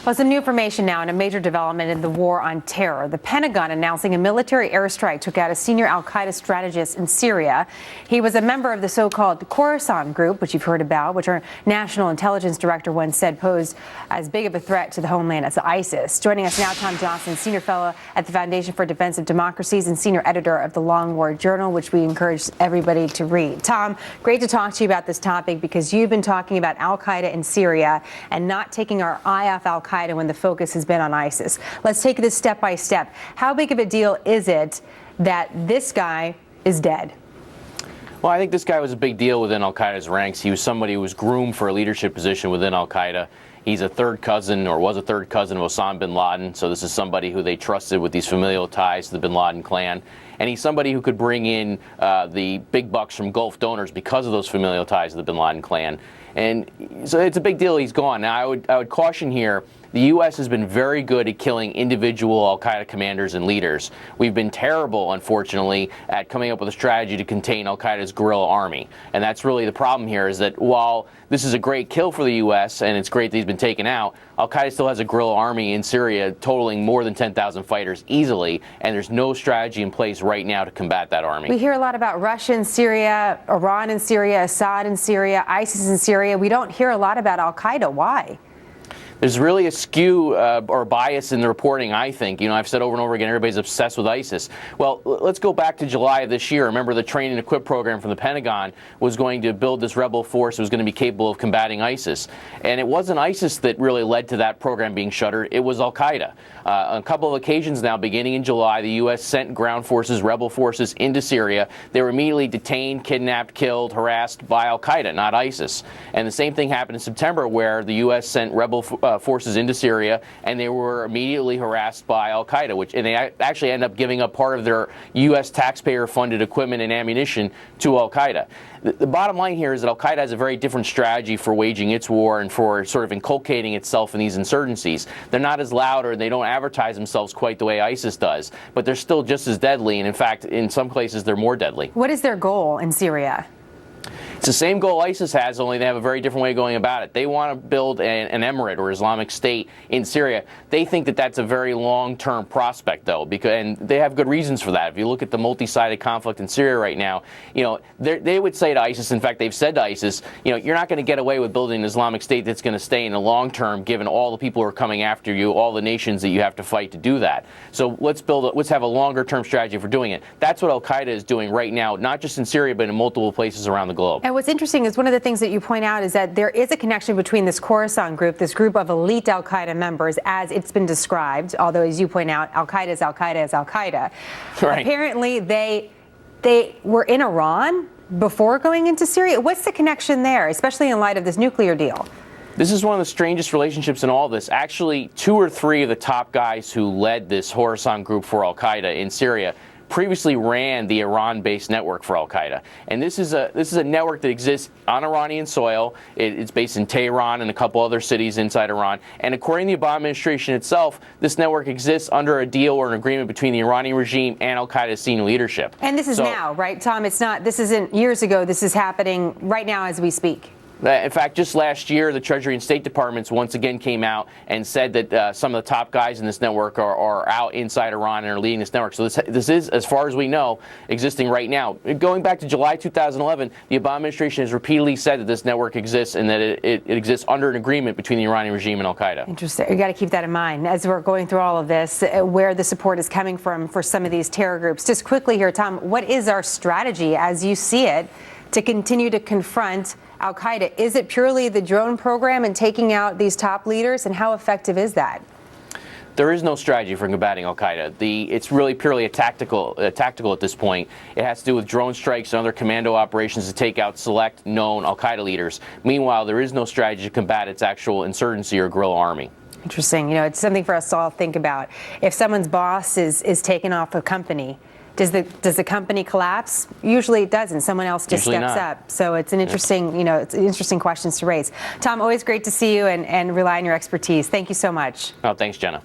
Well, some new information now and a major development in the war on terror. The Pentagon announcing a military airstrike took out a senior al-Qaeda strategist in Syria. He was a member of the so-called Khorasan group, which you've heard about, which our national intelligence director once said posed as big of a threat to the homeland as ISIS. Joining us now, Tom Joscelyn, senior fellow at the Foundation for Defense of Democracies and senior editor of the Long War Journal, which we encourage everybody to read. Tom, great to talk to you about this topic because you've been talking about al-Qaeda in Syria and not taking our eye off al-Qaeda when the focus has been on ISIS. Let's take this step by step. How big of a deal is it that this guy is dead? Well, I think this guy was a big deal within al-Qaeda's ranks. He was somebody who was groomed for a leadership position within al-Qaeda. He's a third cousin, or was a third cousin of Osama bin Laden, so this is somebody who they trusted with these familial ties to the bin Laden clan. And he's somebody who could bring in the big bucks from Gulf donors because of those familial ties to the bin Laden clan. And so it's a big deal he's gone. Now, I would caution here, the U.S. has been very good at killing individual al-Qaeda commanders and leaders. We've been terrible, unfortunately, at coming up with a strategy to contain al-Qaeda's guerrilla army. And that's really the problem here, is that while this is a great kill for the U.S., and it's great that he's been taken out, al-Qaeda still has a guerrilla army in Syria totaling more than 10,000 fighters easily, and there's no strategy in place right now to combat that army. We hear a lot about Russia in Syria, Iran in Syria, Assad in Syria, ISIS in Syria. We don't hear a lot about al-Qaeda. Why? There's really a skew or bias in the reporting, I think. You know, I've said over and over again, everybody's obsessed with ISIS. Well, let's go back to July of this year. Remember, the train and equip program from the Pentagon was going to build this rebel force that was going to be capable of combating ISIS. And it wasn't ISIS that really led to that program being shuttered. It was al-Qaeda. On a couple of occasions now, beginning in July, the U.S. sent ground forces, rebel forces, into Syria. They were immediately detained, kidnapped, killed, harassed by al-Qaeda, not ISIS. And the same thing happened in September, where the U.S. sent rebel forces into Syria, and they were immediately harassed by al-Qaeda, and they actually end up giving up part of their U.S. taxpayer-funded equipment and ammunition to al-Qaeda. The bottom line here is that al-Qaeda has a very different strategy for waging its war and for sort of inculcating itself in these insurgencies. They're not as loud, or they don't advertise themselves quite the way ISIS does, but they're still just as deadly, and in fact, in some places, they're more deadly. What is their goal in Syria? It's the same goal ISIS has, only they have a very different way of going about it. They want to build an emirate or Islamic State in Syria. They think that that's a very long-term prospect, though, and they have good reasons for that. If you look at the multi-sided conflict in Syria right now, you know, they would say to ISIS, in fact, they've said to ISIS, you know, you're not going to get away with building an Islamic State that's going to stay in the long term, given all the people who are coming after you, all the nations that you have to fight to do that. So let's have a longer-term strategy for doing it. That's what al-Qaeda is doing right now, not just in Syria, but in multiple places around the globe. And what's interesting is one of the things that you point out is that there is a connection between this Khorasan group, this group of elite al-Qaeda members, as it's been described, although, as you point out, al-Qaeda is al-Qaeda is al-Qaeda. Right. Apparently, they were in Iran before going into Syria. What's the connection there, especially in light of this nuclear deal? This is one of the strangest relationships in all this. Actually, 2 or 3 of the top guys who led this Khorasan group for al-Qaeda in Syria previously ran the Iran-based network for al-Qaeda. And this is a network that exists on Iranian soil. It's based in Tehran and a couple other cities inside Iran. And according to the Obama administration itself, this network exists under a deal or an agreement between the Iranian regime and al-Qaeda's senior leadership. And this is now, right, Tom? This isn't years ago. This is happening right now as we speak. In fact, just last year, the Treasury and State Departments once again came out and said that some of the top guys in this network are out inside Iran and are leading this network. So this is, as far as we know, existing right now. Going back to July 2011, the Obama administration has repeatedly said that this network exists and that it exists under an agreement between the Iranian regime and al-Qaeda. Interesting. You got to keep that in mind as we're going through all of this, where the support is coming from for some of these terror groups. Just quickly here, Tom, what is our strategy as you see it to continue to confront al-Qaeda? Is it purely the drone program and taking out these top leaders, and how effective is that? There is no strategy for combating al-Qaeda. It's really purely tactical at this point. It has to do with drone strikes and other commando operations to take out select known al-Qaeda leaders. Meanwhile, there is no strategy to combat its actual insurgency or guerrilla army. Interesting. You know, it's something for us to all think about. If someone's boss is taken off a company, does the company collapse? Usually it doesn't. Someone else just steps up. So it's an interesting, you know, it's interesting questions to raise. Tom, always great to see you and rely on your expertise. Thank you so much. Oh, thanks, Jenna.